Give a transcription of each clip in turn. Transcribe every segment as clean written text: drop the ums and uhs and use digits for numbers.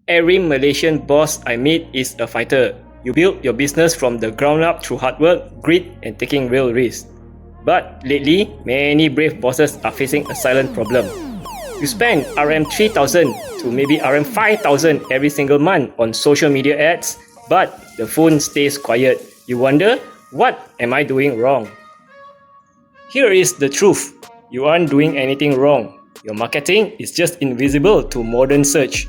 Every Malaysian boss I meet is a fighter. You build your business from the ground up through hard work, grit, and taking real risks. But lately, many brave bosses are facing a silent problem. You spend RM3,000 to maybe RM5,000 every single month on social media ads, but the phone stays quiet. You wonder, what am I doing wrong? Here is the truth. You aren't doing anything wrong. Your marketing is just invisible to modern search.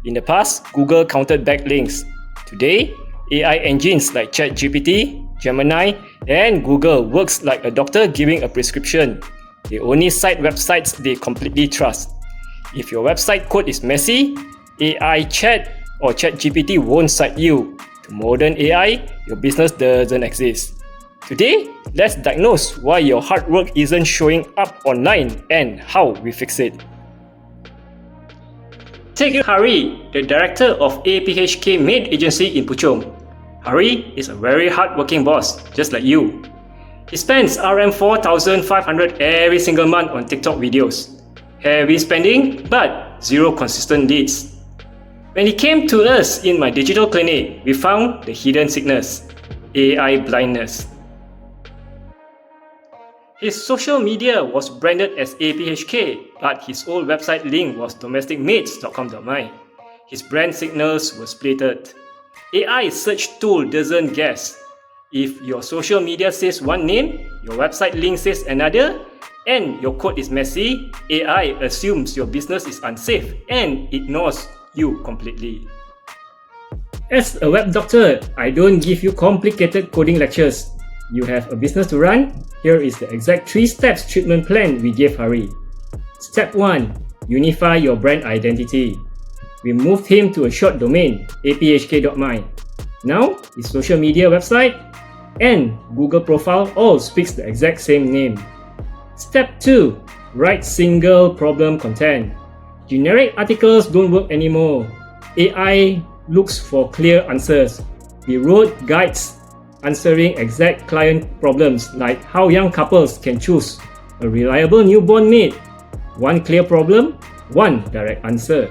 In the past, Google counted backlinks. Today, AI engines like ChatGPT, Gemini, and Google works like a doctor giving a prescription. They only cite websites they completely trust. If your website code is messy, AI chat or ChatGPT won't cite you. To modern AI, your business doesn't exist. Today, let's diagnose why your hard work isn't showing up online and how we fix it. Take Hari, the director of APHK maid agency in Puchong. Hari is a very hard-working boss, just like you. He spends RM4,500 every single month on TikTok videos. Heavy spending, but zero consistent leads. When he came to us in my digital clinic, we found the hidden sickness, AI blindness. His social media was branded as APHK, but his old website link was domesticmaids.com.my. His brand signals were splitted. AI search tool doesn't guess. If your social media says one name, your website link says another, and your code is messy, AI assumes your business is unsafe and ignores you completely. As a web doctor, I don't give you complicated coding lectures. You have a business to run? Here is the exact 3 steps treatment plan we gave Hari. Step 1. Unify your brand identity. We moved him to a short domain, APHK.my. Now, his social media website and Google profile all speaks the exact same name. Step 2. Write single problem content. Generic articles don't work anymore. AI looks for clear answers. We wrote guides answering exact client problems like how young couples can choose a reliable newborn maid. One clear problem, one direct answer.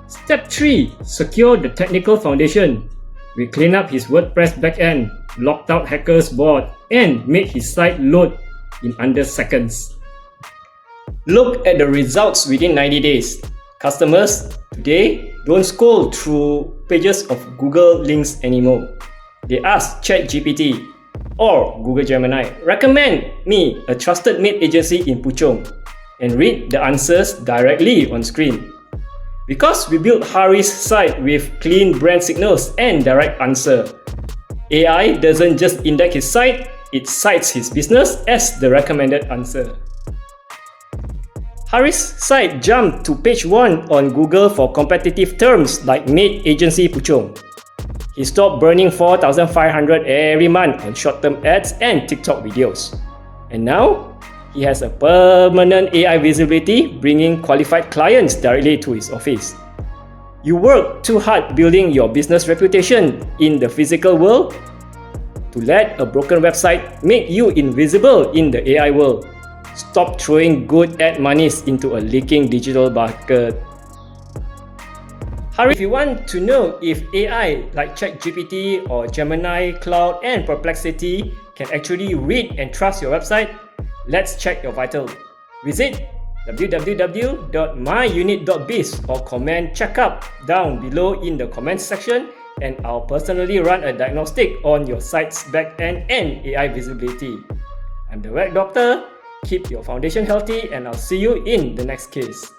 Step 3. Secure the technical foundation. We cleaned up his WordPress backend, locked out hackers' bot, and made his site load in under seconds. Look at the results within 90 days. Customers today don't scroll through pages of Google links anymore. They ask ChatGPT or Google Gemini, recommend me a trusted maid agency in Puchong, and read the answers directly on screen. Because we built Hari's site with clean brand signals and direct answer, AI doesn't just index his site, it cites his business as the recommended answer. Hari's site jumped to page 1 on Google for competitive terms like maid agency Puchong. He stopped burning 4,500 every month on short-term ads and TikTok videos. And now, he has a permanent AI visibility, bringing qualified clients directly to his office. You work too hard building your business reputation in the physical world to let a broken website make you invisible in the AI world. Stop throwing good ad monies into a leaking digital bucket. Hari, if you want to know if AI like ChatGPT or Gemini, Claude, and Perplexity can actually read and trust your website, let's check your vital. Visit www.myunit.biz or comment checkup down below in the comments section, and I'll personally run a diagnostic on your site's backend and AI visibility. I'm the Web Doctor. Keep your foundation healthy, and I'll see you in the next case.